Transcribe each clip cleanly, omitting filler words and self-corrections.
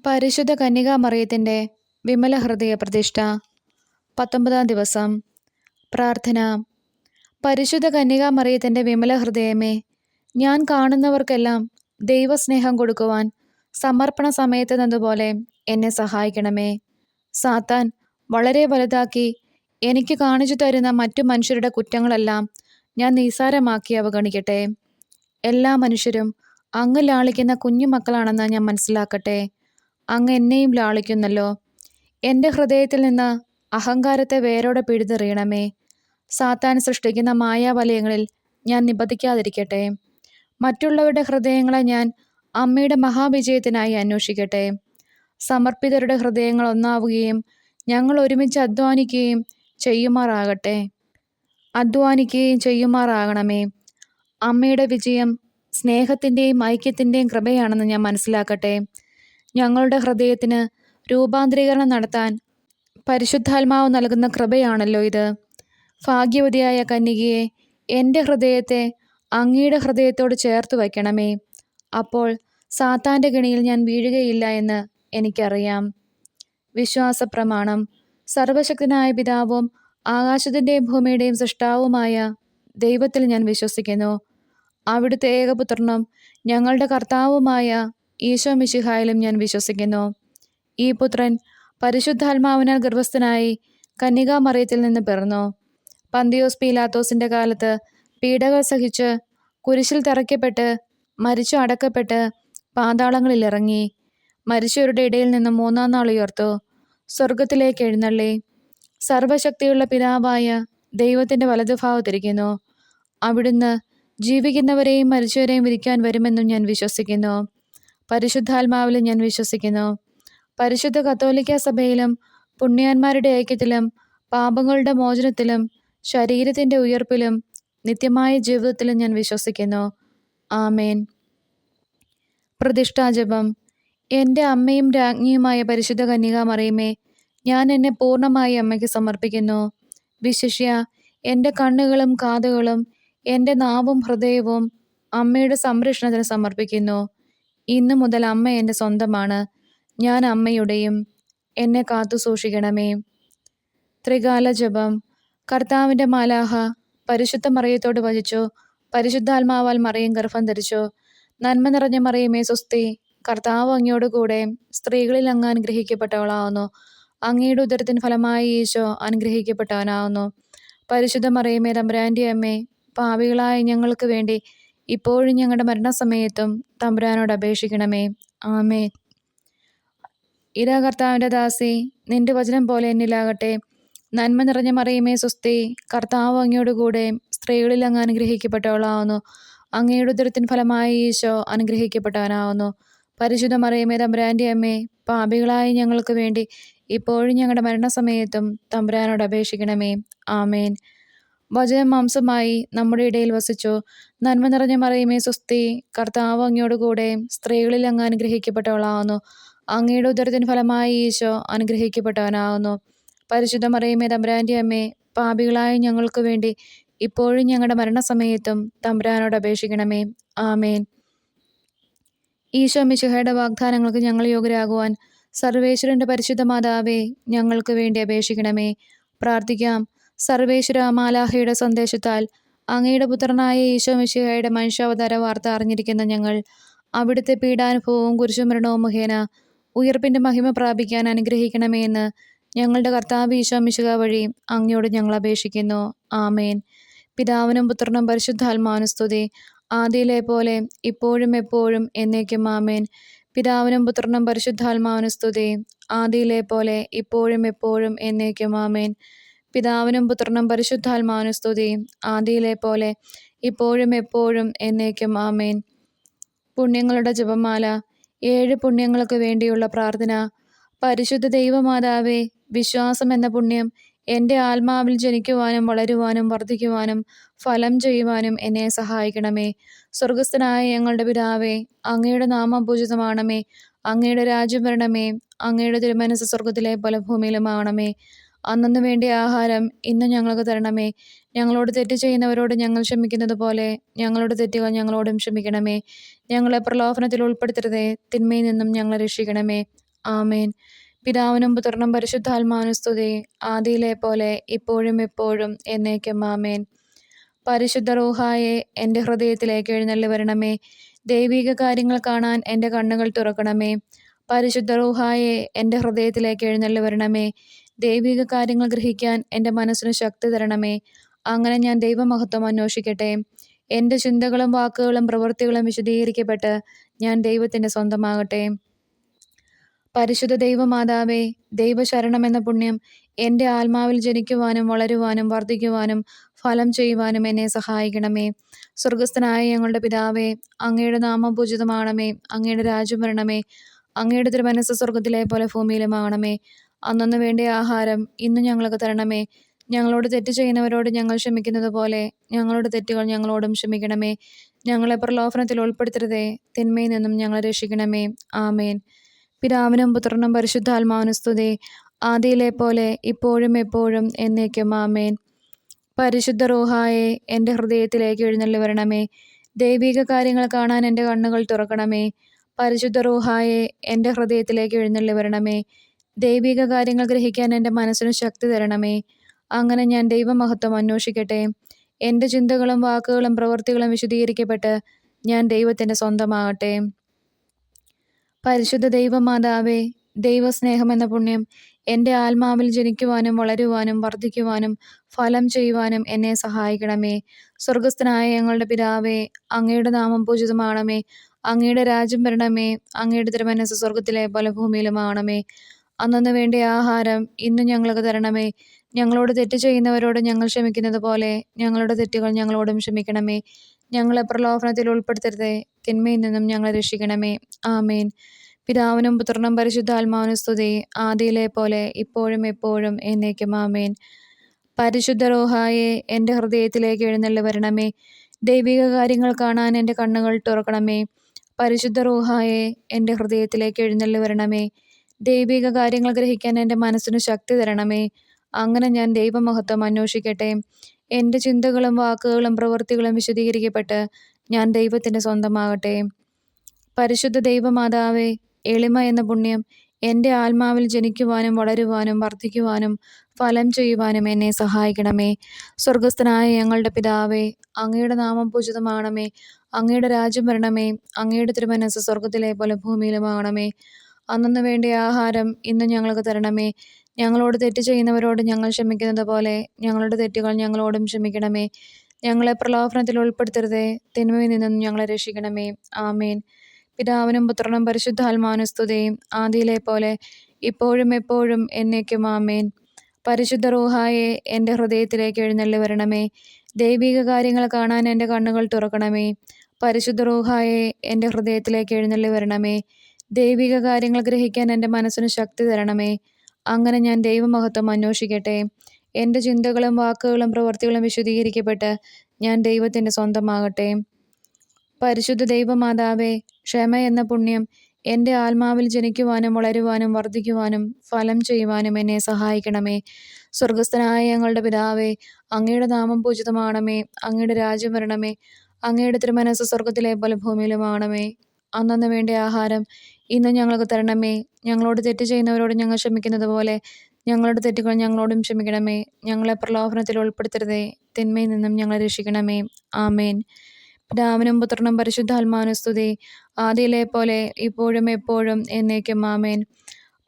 പരിശുദ്ധ കന്യകാമറിയത്തിൻ്റെ വിമല ഹൃദയ പ്രതിഷ്ഠ. 19-ാം ദിവസം. പ്രാർത്ഥന. പരിശുദ്ധ കന്യകാമറിയത്തിൻ്റെ വിമല ഹൃദയമേ, ഞാൻ കാണുന്നവർക്കെല്ലാം ദൈവസ്നേഹം കൊടുക്കുവാൻ സമർപ്പണ സമയത്ത് നിന്നതുപോലെ എന്നെ സഹായിക്കണമേ. സാത്താൻ വളരെ വലുതാക്കി എനിക്ക് കാണിച്ചു തരുന്ന മറ്റു മനുഷ്യരുടെ കുറ്റങ്ങളെല്ലാം ഞാൻ നിസ്സാരമാക്കി അവഗണിക്കട്ടെ. എല്ലാ മനുഷ്യരും അങ്ങ് ലാളിക്കുന്ന കുഞ്ഞുമക്കളാണെന്ന് ഞാൻ മനസ്സിലാക്കട്ടെ. അങ്ങ് എന്നെയും ലാളിക്കുന്നല്ലോ. എൻ്റെ ഹൃദയത്തിൽ നിന്ന് അഹങ്കാരത്തെ വേരോടെ പിഴുതെറിയണമേ. സാത്താൻ സൃഷ്ടിക്കുന്ന മായാവലയങ്ങളിൽ ഞാൻ നിബന്ധിക്കാതിരിക്കട്ടെ. മറ്റുള്ളവരുടെ ഹൃദയങ്ങളെ ഞാൻ അമ്മയുടെ മഹാവിജയത്തിനായി അന്വേഷിക്കട്ടെ. സമർപ്പിതരുടെ ഹൃദയങ്ങൾ ഒന്നാവുകയും ഞങ്ങൾ ഒരുമിച്ച് അധ്വാനിക്കുകയും ചെയ്യുമാറാകണമേ. അമ്മയുടെ വിജയം സ്നേഹത്തിൻ്റെയും ഐക്യത്തിൻ്റെയും കൃപയാണെന്ന് ഞാൻ മനസ്സിലാക്കട്ടെ. ഞങ്ങളുടെ ഹൃദയത്തിന് രൂപാന്തരീകരണം നടത്താൻ പരിശുദ്ധാത്മാവ് നൽകുന്ന കൃപയാണല്ലോ ഇത്. ഭാഗ്യവതിയായ കന്യകയെ, എൻ്റെ ഹൃദയത്തെ അങ്ങയുടെ ഹൃദയത്തോട് ചേർത്ത് വയ്ക്കണമേ. അപ്പോൾ സാത്താൻ്റെ കെണിയിൽ ഞാൻ വീഴുകയില്ല എന്ന് എനിക്കറിയാം. വിശ്വാസപ്രമാണം. സർവശക്തനായ പിതാവും ആകാശത്തിൻ്റെയും ഭൂമിയുടെയും സൃഷ്ടാവുമായ ദൈവത്തിൽ ഞാൻ വിശ്വസിക്കുന്നു. അവിടുത്തെ ഏകപുത്രനും ഞങ്ങളുടെ കർത്താവുമായ ഈശോ മിശിഹായിലും ഞാൻ വിശ്വസിക്കുന്നു. ഈ പുത്രൻ പരിശുദ്ധാത്മാവിനാൽ ഗർഭസ്ഥനായി കന്യകാമറിയത്തിൽ നിന്ന് പിറന്നു. പന്തിയോസ് പീലാത്തോസിൻ്റെ കാലത്ത് പീഡകൾ സഹിച്ച് കുരിശിൽ തറയ്ക്കപ്പെട്ട് മരിച്ചു അടക്കപ്പെട്ട് പാതാളങ്ങളിൽ ഇറങ്ങി. മരിച്ചവരുടെ ഇടയിൽ നിന്ന് 3-ാം നാൾ ഉയർത്തു. സ്വർഗത്തിലേക്ക് എഴുന്നള്ളി. സർവശക്തിയുള്ള പിതാവായ ദൈവത്തിൻ്റെ വലതുഭാഗത്തിരിക്കുന്നു. അവിടുന്ന് ജീവിക്കുന്നവരെയും മരിച്ചവരെയും വിധിക്കാൻ വരുമെന്നും ഞാൻ വിശ്വസിക്കുന്നു. പരിശുദ്ധാത്മാവിലും ഞാൻ വിശ്വസിക്കുന്നു. പരിശുദ്ധ കത്തോലിക്ക സഭയിലും പുണ്യാന്മാരുടെ ഐക്യത്തിലും പാപങ്ങളുടെ മോചനത്തിലും ശരീരത്തിൻ്റെ ഉയർപ്പിലും നിത്യമായ ജീവിതത്തിലും ഞാൻ വിശ്വസിക്കുന്നു. ആമേൻ. പ്രതിഷ്ഠാജപം. എൻ്റെ അമ്മയും രാജ്ഞിയുമായ പരിശുദ്ധ കന്യകാമറിയമേ, ഞാൻ എന്നെ പൂർണ്ണമായി അമ്മയ്ക്ക് സമർപ്പിക്കുന്നു. വിശിഷ്യ എൻ്റെ കണ്ണുകളും കാതുകളും എൻ്റെ നാവും ഹൃദയവും അമ്മയുടെ സംരക്ഷണത്തിന് സമർപ്പിക്കുന്നു. ഇന്നു മുതൽ അമ്മ എൻ്റെ സ്വന്തമാണ്, ഞാൻ അമ്മയുടെയും. എന്നെ കാത്തു സൂക്ഷിക്കണമേ. ത്രികാല ജപം. കർത്താവിൻ്റെ മാലാഹ പരിശുദ്ധ മറിയത്തോട് വചിച്ചു. പരിശുദ്ധാത്മാവാൽ മറിയം ഗർഭം ധരിച്ചു. നന്മ നിറഞ്ഞ മറിയമേ സ്വസ്തി, കർത്താവ് അങ്ങയോട് കൂടെ സ്ത്രീകളിൽ അങ്ങ് അനുഗ്രഹിക്കപ്പെട്ടവളാവുന്നു. അങ്ങയുടെ ഉദരത്തിൻ ഫലമായി ഈശോ അനുഗ്രഹിക്കപ്പെട്ടവനാവുന്നു. പരിശുദ്ധ മറിയമേ തമ്പുരാൻ്റെ അമ്മേ, പാപികളായ ഞങ്ങൾക്ക് വേണ്ടി ഇപ്പോഴും ഞങ്ങളുടെ മരണസമയത്തും തമ്പുരാനോട് അപേക്ഷിക്കണമേ. ആമേ. ഇതാ കർത്താവിൻ്റെ ദാസി, നിന്റെ വചനം പോലെ എന്നിലാകട്ടെ. നന്മ നിറഞ്ഞ മറിയമേ സ്വസ്തി, കർത്താവ് അങ്ങയോട് കൂടെ സ്ത്രീകളിൽ അങ്ങ് അനുഗ്രഹിക്കപ്പെട്ടവളാവുന്നു. അങ്ങയുടെ ഉദരത്തിൻ ഫലമായി ഈശോ അനുഗ്രഹിക്കപ്പെട്ടവനാവുന്നു. പരിശുദ്ധ മറിയമേ തമ്പുരാൻ്റെ അമ്മേ, പാപികളായ ഞങ്ങൾക്ക് വേണ്ടി ഇപ്പോഴും ഞങ്ങളുടെ മരണസമയത്തും തമ്പുരാനോട് അപേക്ഷിക്കണമേ. ആമേൻ. വചനം മാംസമായി നമ്മുടെ ഇടയിൽ വസിച്ചു. നന്മ നിറഞ്ഞ മറിയമേ സ്വസ്തി, കർത്താവ് അങ്ങയോട് കൂടെ സ്ത്രീകളിൽ അങ്ങ് അനുഗ്രഹിക്കപ്പെട്ടവളാവുന്നു. അങ്ങയുടെ ഉദരത്തിൻ ഫലമായി ഈശോ അനുഗ്രഹിക്കപ്പെട്ടവനാവുന്നു. പരിശുദ്ധ മറിയമേ തമ്പുരാൻ്റെ അമ്മേ, പാപികളായ ഞങ്ങൾക്ക് വേണ്ടി ഇപ്പോഴും ഞങ്ങളുടെ മരണസമയത്തും തമ്പുരാനോട് അപേക്ഷിക്കണമേ. ആമേൻ. ഈശോ മിശിഹായുടെ വാഗ്ദാനങ്ങൾക്ക് ഞങ്ങൾ യോഗ്യരാകുവാൻ സർവേശ്വരൻ്റെ പരിശുദ്ധ മാതാവേ, ഞങ്ങൾക്ക് വേണ്ടി അപേക്ഷിക്കണമേ. പ്രാർത്ഥിക്കാം. സർവേശ്വര മാലാഹയുടെ സന്ദേശത്താൽ അങ്ങയുടെ പുത്രനായ ഈശോ മിശിഹായുടെ മനുഷ്യാവതാര വാർത്ത അറിഞ്ഞിരിക്കുന്ന ഞങ്ങൾ അവിടുത്തെ പീഡാനുഭവവും കുരിശുമരണവും മുഖേന ഉയർപ്പിൻ്റെ മഹിമ പ്രാപിക്കാൻ അനുഗ്രഹിക്കണമേ എന്ന് ഞങ്ങളുടെ കർത്താവ് ഈശോ മിശിഹ വഴി അങ്ങയോട് ഞങ്ങൾ അപേക്ഷിക്കുന്നു. ആമേൻ. പിതാവിനും പുത്രനും പരിശുദ്ധാത്മാവിനും സ്തുതി, ആദിയിലെ പോലെ ഇപ്പോഴും എപ്പോഴും എന്നേക്കും. ആമേൻ. പിതാവിനും പുത്രനും പരിശുദ്ധാത്മാവിനും സ്തുതി, ആദിയിലെ പോലെ ഇപ്പോഴും എപ്പോഴും എന്നേക്കും. ആമേൻ. പിതാവിനും പുത്രനും പരിശുദ്ധാത്മാവിനും സ്തുതി, ആദിയിലെ പോലെ ഇപ്പോഴും എപ്പോഴും എന്നേക്കും. ആമേൻ. പുണ്യങ്ങളുടെ ജപമാല. 7 പുണ്യങ്ങൾക്ക് വേണ്ടിയുള്ള പ്രാർത്ഥന. പരിശുദ്ധ ദൈവമാതാവേ, വിശ്വാസം എന്ന പുണ്യം എൻ്റെ ആത്മാവിൽ ജനിക്കുവാനും വളരുവാനും വർദ്ധിക്കുവാനും ഫലം ചെയ്യുവാനും എന്നെ സഹായിക്കണമേ. സ്വർഗസ്ഥനായ ഞങ്ങളുടെ പിതാവേ, അങ്ങയുടെ നാമം പൂജിതമാണമേ. അങ്ങയുടെ രാജ്യം വരണമേ. അങ്ങയുടെ തിരുമനസ്സ് സ്വർഗത്തിലെ പോലെ ഭൂമിയിലുമാകണമേ. അന്നു വേണ്ടിയ ആഹാരം ഇന്ന് ഞങ്ങൾക്ക് തരണമേ. ഞങ്ങളോട് തെറ്റ് ചെയ്യുന്നവരോട് ഞങ്ങൾ ക്ഷമിക്കുന്നത് പോലെ ഞങ്ങളുടെ തെറ്റുകൾ ഞങ്ങളോടും ക്ഷമിക്കണമേ. ഞങ്ങളെ പ്രലോഭനത്തിൽ ഉൾപ്പെടുത്തരുതേ, തിന്മയിൽ നിന്നും ഞങ്ങളെ രക്ഷിക്കണമേ. ആമേൻ. പിതാവിനും പുത്രനും പരിശുദ്ധാത്മാവിനും സ്തുതി, ആദിയിലെ പോലെ ഇപ്പോഴും എപ്പോഴും എന്നേക്കും ആമേൻ. പരിശുദ്ധ റൂഹായെ എൻ്റെ ഹൃദയത്തിലേക്ക് എഴുന്നള്ളി വരണമേ. ദൈവിക കാര്യങ്ങൾ കാണാൻ എൻ്റെ കണ്ണുകൾ തുറക്കണമേ. പരിശുദ്ധ റൂഹായെ എൻ്റെ ഹൃദയത്തിലേക്ക് എഴുന്നള്ളി വരണമേ. ദൈവിക കാര്യങ്ങൾ ഗ്രഹിക്കാൻ എൻ്റെ മനസ്സിന് ശക്തി തരണമേ. അങ്ങനെ ഞാൻ ദൈവമഹത്വം അന്വേഷിക്കട്ടെ. എൻ്റെ ചിന്തകളും വാക്കുകളും പ്രവൃത്തികളും വിശദീകരിക്കപ്പെട്ട് ഞാൻ ദൈവത്തിൻ്റെ സ്വന്തമാകട്ടെ. പരിശുദ്ധ ദൈവമാതാവേ, ദൈവശരണം എന്ന പുണ്യം എൻ്റെ ആത്മാവിൽ ജനിക്കുവാനും വളരുവാനും വർദ്ധിക്കുവാനും ഫലം ചെയ്യുവാനും എന്നെ സഹായിക്കണമേ. സ്വർഗസ്ഥനായ ഞങ്ങളുടെ പിതാവേ, അങ്ങയുടെ നാമം പൂജിതമാണമേ. അങ്ങയുടെ രാജ്യം വരണമേ. അങ്ങയുടെ തിരുമനസ്സ് സ്വർഗത്തിലെ പോലെ ഭൂമിയിലുമാകണമേ. അന്നന്ന് വേണ്ട ആഹാരം ഇന്ന് ഞങ്ങൾക്ക് തരണമേ. ഞങ്ങളോട് തെറ്റ് ചെയ്യുന്നവരോട് ഞങ്ങൾ ക്ഷമിക്കുന്നത് പോലെ ഞങ്ങളുടെ തെറ്റുകൾ ഞങ്ങളോടും ക്ഷമിക്കണമേ. ഞങ്ങളെ പ്രലോഭനത്തിൽ ഉൾപ്പെടുത്തരുതേ, തിന്മയിൽ നിന്നും ഞങ്ങളെ രക്ഷിക്കണമേ. ആമേൻ. പിതാവിനും പുത്രനും പരിശുദ്ധാത്മാവിനും സ്തുതി, ആദിയിലെ പോലെ ഇപ്പോഴും എപ്പോഴും എന്നേക്കും ആമേൻ. പരിശുദ്ധ റൂഹായെ എൻ്റെ ഹൃദയത്തിലേക്ക് എഴുന്നള്ളി വരണമേ. ദൈവിക കാര്യങ്ങൾ കാണാൻ എൻ്റെ കണ്ണുകൾ തുറക്കണമേ. പരിശുദ്ധ റൂഹായെ എൻ്റെ ഹൃദയത്തിലേക്ക് എഴുന്നള്ളി വരണമേ. ദൈവിക കാര്യങ്ങൾ ഗ്രഹിക്കാൻ എൻ്റെ മനസ്സിന് ശക്തി തരണമേ. അങ്ങനെ ഞാൻ ദൈവമഹത്വം അന്വേഷിക്കട്ടെ. എൻ്റെ ചിന്തകളും വാക്കുകളും പ്രവൃത്തികളും വിശദീകരിക്കപ്പെട്ട് ഞാൻ ദൈവത്തിൻ്റെ സ്വന്തമാകട്ടെ. പരിശുദ്ധ ദൈവമാതാവേ, ദൈവസ്നേഹം എന്ന പുണ്യം എൻ്റെ ആത്മാവിൽ ജനിക്കുവാനും വളരുവാനും വർദ്ധിക്കുവാനും ഫലം ചെയ്യുവാനും എന്നെ സഹായിക്കണമേ. സ്വർഗസ്ഥനായ ഞങ്ങളുടെ പിതാവേ, അങ്ങയുടെ നാമം പൂജിതമാണമേ. അങ്ങയുടെ രാജ്യം വരണമേ. അങ്ങയുടെ തിരുമനസ്സ് സ്വർഗത്തിലെ പോലെ ഭൂമിയിലുമാകണമേ. അന്നന്ന് വേണ്ട ആഹാരം ഇന്ന് ഞങ്ങൾക്ക് തരണമേ. ഞങ്ങളോട് തെറ്റ് ചെയ്യുന്നവരോട് ഞങ്ങൾ ക്ഷമിക്കുന്നത് പോലെ ഞങ്ങളുടെ തെറ്റുകൾ ഞങ്ങളോടും ക്ഷമിക്കണമേ. ഞങ്ങളെ പ്രലോഭനത്തിൽ ഉൾപ്പെടുത്തരുതേ, തിന്മയിൽ നിന്നും ഞങ്ങളെ രക്ഷിക്കണമേ. ആമേൻ. പിതാവിനും പുത്രനും പരിശുദ്ധാത്മാവിനും സ്തുതി, ആദിയിലെ പോലെ ഇപ്പോഴും എപ്പോഴും എന്നേക്കും ആമേൻ. പരിശുദ്ധ റൂഹായെ എൻ്റെ ഹൃദയത്തിലേക്ക് എഴുന്നള്ളി വരണമേ. ദൈവിക കാര്യങ്ങൾ കാണാൻ എൻ്റെ കണ്ണുകൾ തുറക്കണമേ. പരിശുദ്ധ റൂഹായെ എൻ്റെ ഹൃദയത്തിലേക്ക് എഴുന്നള്ളി വരണമേ. ദൈവിക കാര്യങ്ങൾ ഗ്രഹിക്കാൻ എൻ്റെ മനസ്സിന് ശക്തി തരണമേ. അങ്ങനെ ഞാൻ ദൈവമഹത്വം അന്വേഷിക്കട്ടെ. എൻ്റെ ചിന്തകളും വാക്കുകളും പ്രവൃത്തികളും വിശദീകരിക്കപ്പെട്ട് ഞാൻ ദൈവത്തിൻ്റെ സ്വന്തമാകട്ടെ. പരിശുദ്ധ ദൈവമാതാവേ, എളിമ എന്ന പുണ്യം എൻ്റെ ആത്മാവിൽ ജനിക്കുവാനും വളരുവാനും വർദ്ധിക്കുവാനും ഫലം ചെയ്യുവാനും എന്നെ സഹായിക്കണമേ. സ്വർഗസ്ഥനായ ഞങ്ങളുടെ പിതാവേ, അങ്ങയുടെ നാമം പൂജിതമാണമേ. അങ്ങയുടെ രാജ്യം വരണമേ. അങ്ങയുടെ തിരുമനസ്സ് സ്വർഗത്തിലെ പോലെ ഭൂമിയിലുമാകണമേ. അന്നന്ന് വേണ്ട ആഹാരം ഇന്ന് ഞങ്ങൾക്ക് തരണമേ. ഞങ്ങളോട് തെറ്റ് ചെയ്യുന്നവരോട് ഞങ്ങൾ ക്ഷമിക്കുന്നത് പോലെ ഞങ്ങളുടെ തെറ്റുകൾ ഞങ്ങളോടും ക്ഷമിക്കണമേ. ഞങ്ങളെ പ്രലോഭനത്തിൽ ഉൾപ്പെടുത്തരുതേ, തിന്മയിൽ നിന്നും ഞങ്ങളെ രക്ഷിക്കണമേ. ആമേൻ. പിതാവിനും പുത്രനും പരിശുദ്ധാത്മാവിനും സ്തുതി, ആദിയിലെ പോലെ ഇപ്പോഴും എപ്പോഴും എന്നേക്കും ആമേൻ. പരിശുദ്ധ റൂഹായെ എൻ്റെ ഹൃദയത്തിലേക്ക് എഴുന്നള്ളി വരണമേ. ദൈവിക കാര്യങ്ങൾ കാണാൻ എൻ്റെ കണ്ണുകൾ തുറക്കണമേ. പരിശുദ്ധ റൂഹായെ എൻ്റെ ഹൃദയത്തിലേക്ക് എഴുന്നള്ളി വരണമേ. ദൈവിക കാര്യങ്ങൾ ഗ്രഹിക്കാൻ എൻ്റെ മനസ്സിന് ശക്തി തരണമേ. അങ്ങനെ ഞാൻ ദൈവമഹത്വം അന്വേഷിക്കട്ടെ. എൻ്റെ ചിന്തകളും വാക്കുകളും പ്രവൃത്തികളും വിശദീകരിക്കപ്പെട്ട് ഞാൻ ദൈവത്തിൻ്റെ സ്വന്തമാകട്ടെ. പരിശുദ്ധ ദൈവമാതാവേ, ക്ഷമ എന്ന പുണ്യം എൻ്റെ ആത്മാവിൽ ജനിക്കുവാനും വളരുവാനും വർദ്ധിക്കുവാനും ഫലം ചെയ്യുവാനും എന്നെ സഹായിക്കണമേ. സ്വർഗസ്ഥനായ ഞങ്ങളുടെ പിതാവേ, അങ്ങയുടെ നാമം പൂജിതമാണമേ. അങ്ങയുടെ രാജ്യം വരണമേ. അങ്ങയുടെ തിരുമനസ്സ് സ്വർഗത്തിലെ പോലെ ഭൂമിയിലുമാകണമേ. അന്നന്ന് വേണ്ട ആഹാരം ഇന്ന് ഞങ്ങൾക്ക് തരണമേ. ഞങ്ങളോട് തെറ്റ് ചെയ്യുന്നവരോട് ഞങ്ങൾ ക്ഷമിക്കുന്നത് പോലെ ഞങ്ങളുടെ തെറ്റുകൾ ഞങ്ങളോടും ക്ഷമിക്കണമേ. ഞങ്ങളെ പ്രലോഭനത്തിൽ ഉൾപ്പെടുത്തരുതേ, തിന്മയിൽ നിന്നും ഞങ്ങളെ രക്ഷിക്കണമേ. ആമേൻ. പിതാവിനും പുത്രനും പരിശുദ്ധാത്മാവിനും സ്തുതി, ആദിയിലെ പോലെ ഇപ്പോഴും എപ്പോഴും എന്നേക്കും ആമേൻ.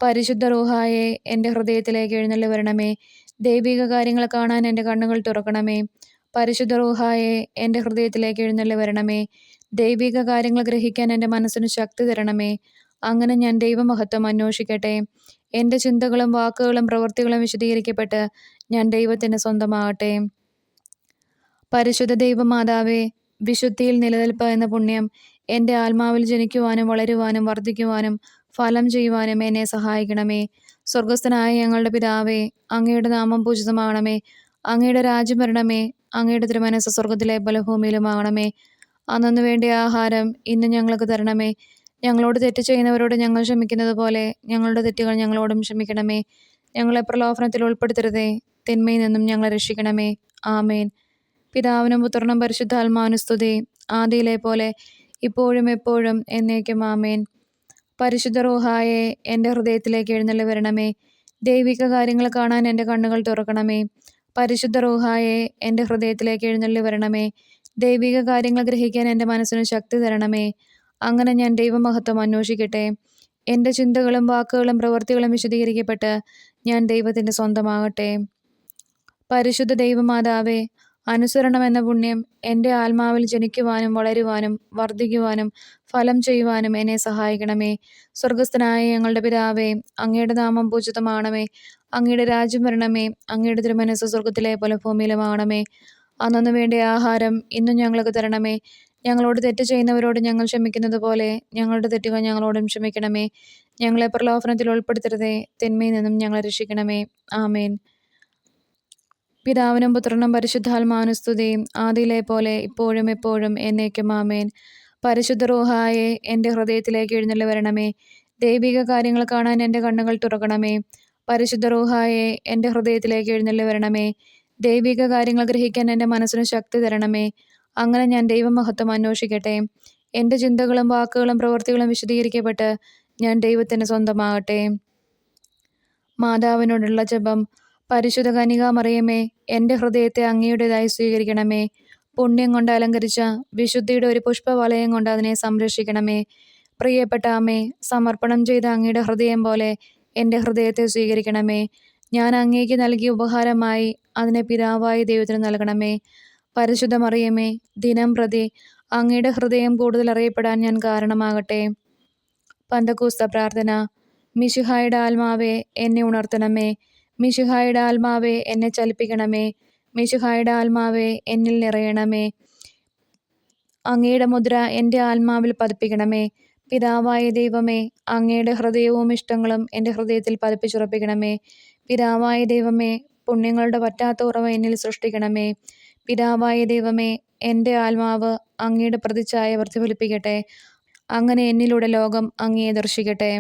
പരിശുദ്ധ റൂഹായെ എൻ്റെ ഹൃദയത്തിലേക്ക് എഴുന്നള്ളി വരണമേ. ദൈവിക കാര്യങ്ങൾ കാണാൻ എൻ്റെ കണ്ണുകൾ തുറക്കണമേ. പരിശുദ്ധ റൂഹായെ എൻ്റെ ഹൃദയത്തിലേക്ക് എഴുന്നള്ളി വരണമേ. ദൈവിക കാര്യങ്ങൾ ഗ്രഹിക്കാൻ എൻ്റെ മനസ്സിന് ശക്തി തരണമേ. അങ്ങനെ ഞാൻ ദൈവമഹത്വം അന്വേഷിക്കട്ടെ. എൻ്റെ ചിന്തകളും വാക്കുകളും പ്രവൃത്തികളും വിശദീകരിക്കപ്പെട്ട് ഞാൻ ദൈവത്തിൻ്റെ സ്വന്തമാകട്ടെ. പരിശുദ്ധ ദൈവമാതാവേ, വിശുദ്ധിയിൽ നിലനിൽപ്പ് എന്ന പുണ്യം എൻ്റെ ആത്മാവിൽ ജനിക്കുവാനും വളരുവാനും വർദ്ധിക്കുവാനും ഫലം ചെയ്യുവാനും എന്നെ സഹായിക്കണമേ. സ്വർഗസ്ഥനായ ഞങ്ങളുടെ പിതാവേ, അങ്ങയുടെ നാമം പൂജിതമാകണമേ. അങ്ങയുടെ രാജ്യം വരണമേ. അങ്ങയുടെ തിരുമനസ്സ് സ്വർഗത്തിലെ പോലെ ഭൂമിയിലുമാകണമേ. അന്നന്ന് വേണ്ട ആഹാരം ഇന്ന് ഞങ്ങൾക്ക് തരണമേ. ഞങ്ങളോട് തെറ്റ് ചെയ്യുന്നവരോട് ഞങ്ങൾ ക്ഷമിക്കുന്നത് പോലെ ഞങ്ങളുടെ തെറ്റുകൾ ഞങ്ങളോടും ക്ഷമിക്കണമേ. ഞങ്ങളെ പ്രലോഭനത്തിൽ ഉൾപ്പെടുത്തരുതേ, തിന്മയിൽ നിന്നും ഞങ്ങളെ രക്ഷിക്കണമേ. ആമേൻ. പിതാവിനും പുത്രനും പരിശുദ്ധാത്മാവിനും സ്തുതി, ആദിയിലെ പോലെ ഇപ്പോഴും എപ്പോഴും എന്നേക്കും ആമേൻ. പരിശുദ്ധ റൂഹായെ എൻ്റെ ഹൃദയത്തിലേക്ക് എഴുന്നള്ളി വരണമേ. ദൈവിക കാര്യങ്ങൾ കാണാൻ എൻ്റെ കണ്ണുകൾ തുറക്കണമേ. പരിശുദ്ധ റൂഹായെ എൻ്റെ ഹൃദയത്തിലേക്ക് എഴുന്നള്ളി വരണമേ. ദൈവിക കാര്യങ്ങൾ ഗ്രഹിക്കാൻ എൻ്റെ മനസ്സിന് ശക്തി തരണമേ. അങ്ങനെ ഞാൻ ദൈവമഹത്വം അന്വേഷിക്കട്ടെ. എൻ്റെ ചിന്തകളും വാക്കുകളും പ്രവൃത്തികളും വിശദീകരിക്കപ്പെട്ട് ഞാൻ ദൈവത്തിൻ്റെ സ്വന്തമാകട്ടെ. പരിശുദ്ധ ദൈവമാതാവേ, അനുസരണം എന്ന പുണ്യം എൻ്റെ ആത്മാവിൽ ജനിക്കുവാനും വളരുവാനും വർദ്ധിക്കുവാനും ഫലം ചെയ്യുവാനും എന്നെ സഹായിക്കണമേ. സ്വർഗസ്ഥനായ ഞങ്ങളുടെ പിതാവേ, അങ്ങയുടെ നാമം പൂജിതമാണമേ. അങ്ങയുടെ രാജ്യം വരണമേ. അങ്ങയുടെ തിരുമനസ്സ് സ്വർഗത്തിലെ പോലെ ഭൂമിയിലുമാണമേ. അന്നു വേണ്ട ആഹാരം ഇന്നും ഞങ്ങൾക്ക് തരണമേ. ഞങ്ങളോട് തെറ്റ് ചെയ്യുന്നവരോട് ഞങ്ങൾ ക്ഷമിക്കുന്നത് പോലെ ഞങ്ങളുടെ തെറ്റുകൾ ഞങ്ങളോടും ക്ഷമിക്കണമേ. ഞങ്ങളെ പ്രലോഭനത്തിൽ ഉൾപ്പെടുത്തരുതേ, തിന്മയിൽ നിന്നും ഞങ്ങളെ രക്ഷിക്കണമേ. ആമേൻ. പിതാവിനും പുത്രനും പരിശുദ്ധാത്മാവിനും സ്തുതി, ആദിയിലെ പോലെ ഇപ്പോഴും എപ്പോഴും എന്നേക്കും. ആമേൻ. പരിശുദ്ധ റൂഹായെ എൻ്റെ ഹൃദയത്തിലേക്ക് എഴുന്നള്ളി വരണമേ. ദൈവിക കാര്യങ്ങൾ കാണാൻ എൻ്റെ കണ്ണുകൾ തുറക്കണമേ. പരിശുദ്ധ റൂഹായെ എൻ്റെ ഹൃദയത്തിലേക്ക് എഴുന്നള്ളി വരണമേ. ദൈവിക കാര്യങ്ങൾ ഗ്രഹിക്കാൻ എൻ്റെ മനസ്സിന് ശക്തി തരണമേ. അങ്ങനെ ഞാൻ ദൈവമഹത്വം അന്വേഷിക്കട്ടെ. എൻ്റെ ചിന്തകളും വാക്കുകളും പ്രവൃത്തികളും വിശദീകരിക്കപ്പെട്ട് ഞാൻ ദൈവത്തിന് സ്വന്തമാകട്ടെ. മാതാവിനോടുള്ള ജപം. പരിശുദ്ധ കന്യകാമറിയമേ, എൻ്റെ ഹൃദയത്തെ അങ്ങയുടേതായി സ്വീകരിക്കണമേ. പുണ്യം കൊണ്ട് അലങ്കരിച്ച വിശുദ്ധിയുടെ ഒരു പുഷ്പവലയം കൊണ്ട് അതിനെ സംരക്ഷിക്കണമേ. പ്രിയപ്പെട്ട അമ്മേ, സമർപ്പണം ചെയ്ത അങ്ങയുടെ ഹൃദയം പോലെ എൻ്റെ ഹൃദയത്തെ സ്വീകരിക്കണമേ. ഞാൻ അങ്ങേക്ക് നൽകിയ ഉപഹാരമായി അതിനെ പിതാവായ ദൈവത്തിന് നൽകണമേ. പരിശുദ്ധ മറിയമേ, ദിനം പ്രതി അങ്ങയുടെ ഹൃദയം കൂടുതൽ അറിയപ്പെടാൻ ഞാൻ കാരണമാകട്ടെ. പന്തക്കൂസ്ത പ്രാർത്ഥന. മിശിഹായുടെ ആത്മാവേ, എന്നെ ഉണർത്തണമേ. മിശിഹായുടെ ആത്മാവേ, എന്നെ ചലിപ്പിക്കണമേ. മിശിഹായുടെ ആത്മാവേ, എന്നിൽ നിറയണമേ. അങ്ങയുടെ മുദ്ര എൻ്റെ ആത്മാവിൽ പതിപ്പിക്കണമേ. പിതാവായ ദൈവമേ, അങ്ങയുടെ ഹൃദയവും ഇഷ്ടങ്ങളും എൻ്റെ ഹൃദയത്തിൽ പതിപ്പിച്ചുറപ്പിക്കണമേ. പിതാവായ ദൈവമേ, പുണ്യങ്ങളുടെ പറ്റാത്ത ഉറവ എന്നിൽ സൃഷ്ടിക്കണമേ. പിതാവായ ദൈവമേ, എൻ്റെ ആത്മാവ് അങ്ങയുടെ പ്രതിച്ഛായ പ്രതിഫലിപ്പിക്കട്ടെ. അങ്ങനെ എന്നിലൂടെ ലോകം അങ്ങയെ ദർശിക്കട്ടെ.